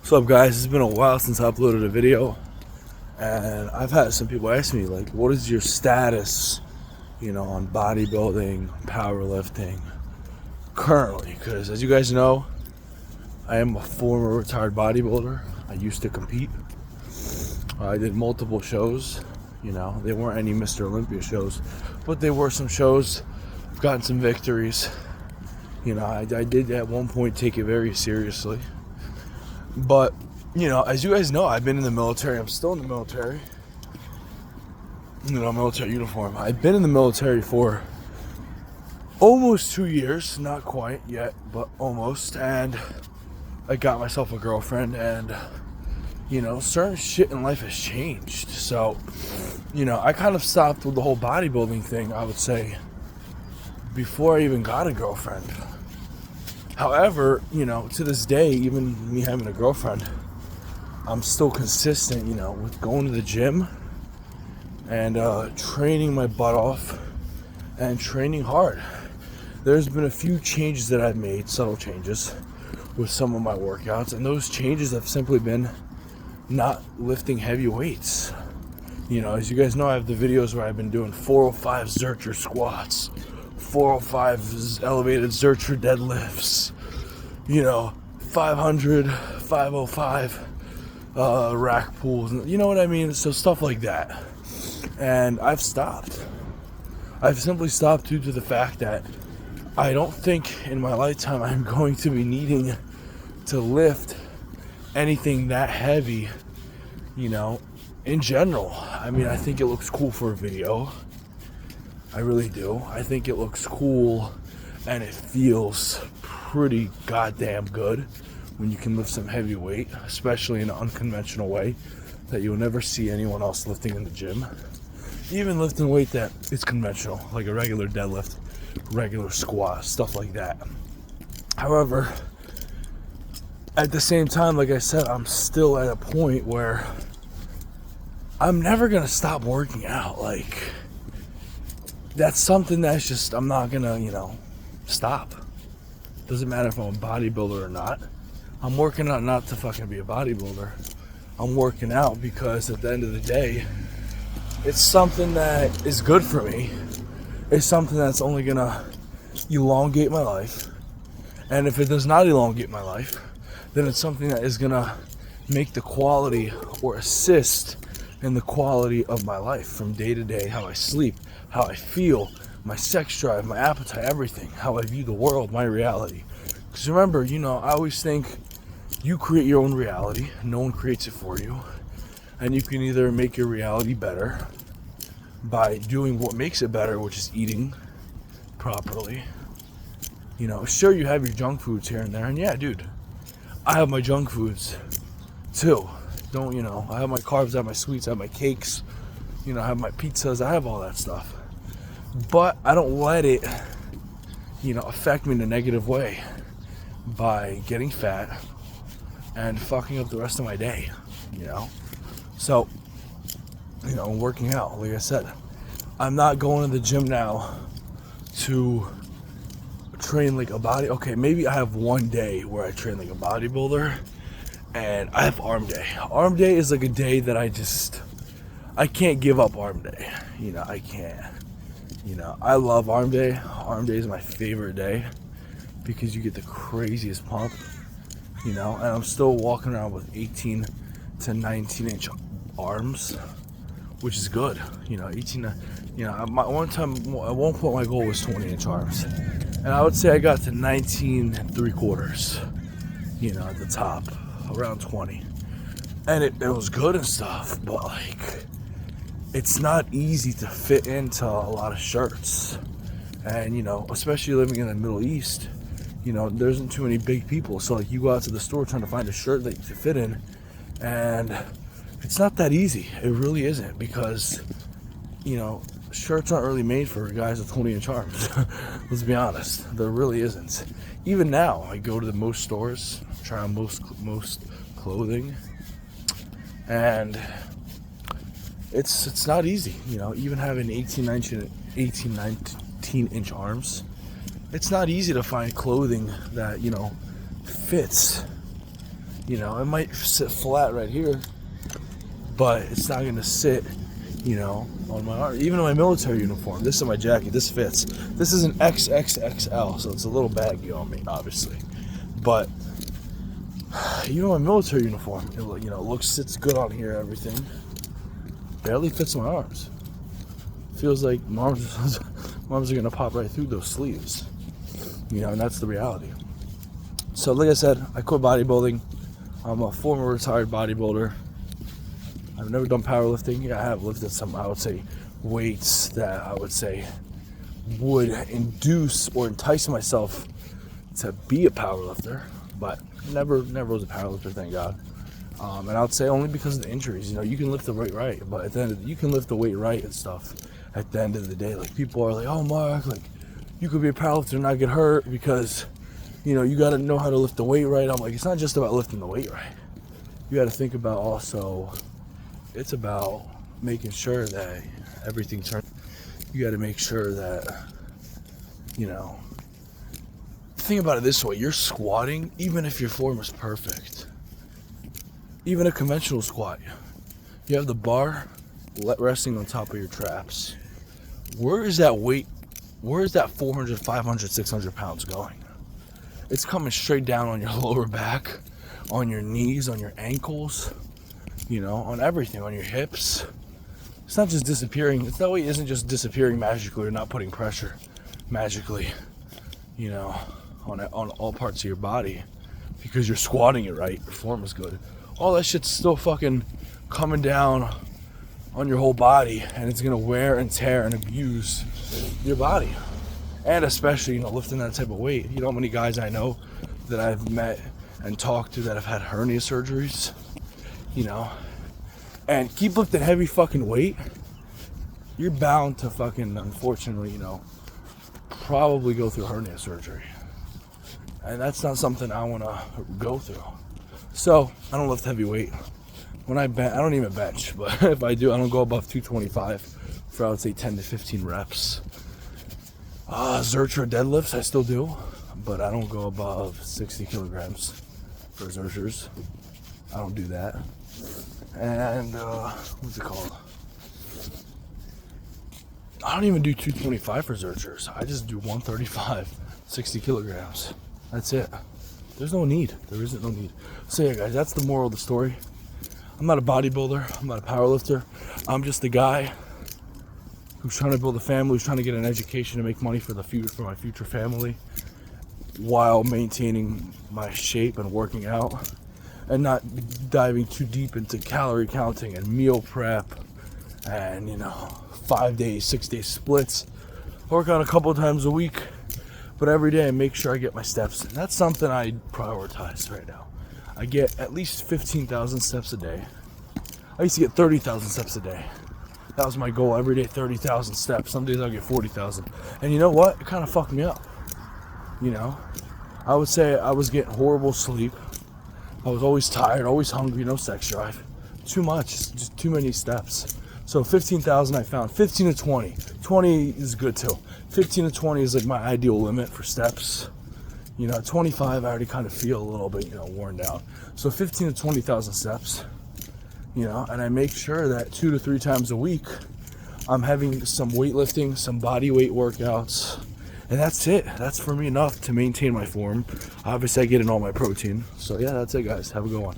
What's up, guys? It's been a while since I uploaded a video, and I've had some people ask me, like, what is your status, on bodybuilding, powerlifting currently? Because as you guys know, I am a former retired bodybuilder. I used to compete. I did multiple shows. They weren't any Mr. Olympia shows, but they were some shows. I've gotten some victories. I did at one point take it very seriously. But, as you guys know, I've been in the military. I'm still in the military. Military uniform. I've been in the military for almost 2 years. Not quite yet, but almost. And I got myself a girlfriend, and, certain shit in life has changed. So, I kind of stopped with the whole bodybuilding thing, I would say, before I even got a girlfriend. However, to this day, even me having a girlfriend, I'm still consistent, with going to the gym and training my butt off and training hard. There's been a few changes that I've made, subtle changes, with some of my workouts, and those changes have simply been not lifting heavy weights. As you guys know, I have the videos where I've been doing 405 Zercher squats, 405 elevated Zercher deadlifts, 500, 505 rack pulls, you know what I mean? So stuff like that. And I've stopped. I've simply stopped due to the fact that I don't think in my lifetime I'm going to be needing to lift anything that heavy, in general. I mean, I think it looks cool for a video. I really do. I think it looks cool and it feels pretty goddamn good when you can lift some heavy weight, especially in an unconventional way that you'll never see anyone else lifting in the gym. Even lifting weight that is conventional, like a regular deadlift, regular squat, stuff like that. However, at the same time, like I said, I'm still at a point where I'm never gonna stop working out. Like, that's something that's just, I'm not gonna, stop. Doesn't matter if I'm a bodybuilder or not. I'm working out not to fucking be a bodybuilder. I'm working out because at the end of the day, it's something that is good for me. It's something that's only gonna elongate my life. And if it does not elongate my life, then it's something that is gonna make the quality or assist in the quality of my life from day to day, how I sleep, how I feel, my sex drive, my appetite, everything, how I view the world, my reality. Because remember, I always think you create your own reality. No one creates it for you. And you can either make your reality better by doing what makes it better, which is eating properly. Sure, you have your junk foods here and there. And yeah, dude, I have my junk foods too. I have my carbs, I have my sweets, I have my cakes, I have my pizzas, I have all that stuff. But I don't let it, affect me in a negative way by getting fat and fucking up the rest of my day, So, working out, like I said, I'm not going to the gym now to train like a body. Okay, maybe I have one day where I train like a bodybuilder, and I have arm day. Arm day is like a day that I can't give up arm day. I can't. I love arm day. Arm day is my favorite day because you get the craziest pump, and I'm still walking around with 18 to 19 inch arms, which is good. 18, at one point my goal was 20 inch arms. And I would say I got to 19 and 3/4, at the top, around 20. And it was good and stuff, but like, it's not easy to fit into a lot of shirts. And, especially living in the Middle East, there isn't too many big people. So like, you go out to the store trying to find a shirt that you can fit in, and it's not that easy. It really isn't, because, shirts aren't really made for guys with 20 inch arms. Let's be honest, there really isn't. Even now, I go to most stores, try on most clothing, and it's not easy. Even having 18, 19 inch arms, it's not easy to find clothing that fits You know, it might sit flat right here, but it's not gonna sit, you know, on my arm. Even in my military uniform, this is my jacket, this fits. This is an XXXL, so it's a little baggy on me, obviously. But, you know, my military uniform, you know, sits good on here, everything. Barely fits my arms. Feels like my arms are gonna pop right through those sleeves. You know, and that's the reality. So like I said, I quit bodybuilding. I'm a former retired bodybuilder. I've never done powerlifting. Yeah, I have lifted some, I would say, weights that I would say would induce or entice myself to be a powerlifter, but never was a powerlifter, thank God. And I would say only because of the injuries. You know, you can lift the weight right, but at the end you can lift the weight right and stuff. At the end of the day, like, people are like, "Oh, Mark, like, you could be a powerlifter and not get hurt because, you know, you got to know how to lift the weight right." I'm like, it's not just about lifting the weight right. You got to think about also, it's about making sure that everything turns. You got to make sure that, you know, think about it this way: you're squatting, even if your form is perfect. Even a conventional squat, you have the bar resting on top of your traps. Where is that weight? Where is that 400, 500, 600 pounds going? It's coming straight down on your lower back, on your knees, on your ankles, you know, on everything, on your hips. It's not just disappearing. That weight isn't just disappearing magically or not putting pressure magically, you know, on all parts of your body because you're squatting it right. Your form is good. All that shit's still fucking coming down on your whole body, and it's gonna wear and tear and abuse your body. And especially, you know, lifting that type of weight. You know how many guys I know that I've met and talked to that have had hernia surgeries, you know, and keep lifting heavy fucking weight, you're bound to fucking, unfortunately, you know, probably go through hernia surgery. And that's not something I wanna go through. So I don't lift heavy weight. When I bench, I don't even bench, but if I do, I don't go above 225 for, I would say, 10 to 15 reps. Zercher deadlifts, I still do, but I don't go above 60 kilograms for Zerchers. I don't do that. And what's it called? I don't even do 225 for Zerchers. I just do 135, 60 kilograms. That's it. There's no need. There isn't no need. So yeah, guys, that's the moral of the story. I'm not a bodybuilder. I'm not a powerlifter. I'm just a guy who's trying to build a family, who's trying to get an education to make money for my future family, while maintaining my shape and working out, and not diving too deep into calorie counting and meal prep, and, you know, 5 days, 6 day splits. Work out a couple times a week, but every day I make sure I get my steps in. That's something I prioritize right now. I get at least 15,000 steps a day. I used to get 30,000 steps a day. That was my goal, every day, 30,000 steps. Some days I'll get 40,000. And you know what? It kind of fucked me up. You know? I would say I was getting horrible sleep. I was always tired, always hungry, no sex drive. Too much, just too many steps. So 15,000 I found. 15 to 20. 20 is good too. 15 to 20 is like my ideal limit for steps. You know, 25 I already kind of feel a little bit, you know, worn down. So 15 to 20,000 steps. You know, and I make sure that 2 to 3 times a week I'm having some weightlifting, some body weight workouts, and that's it. That's for me enough to maintain my form. Obviously I get in all my protein. So yeah, that's it, guys. Have a good one.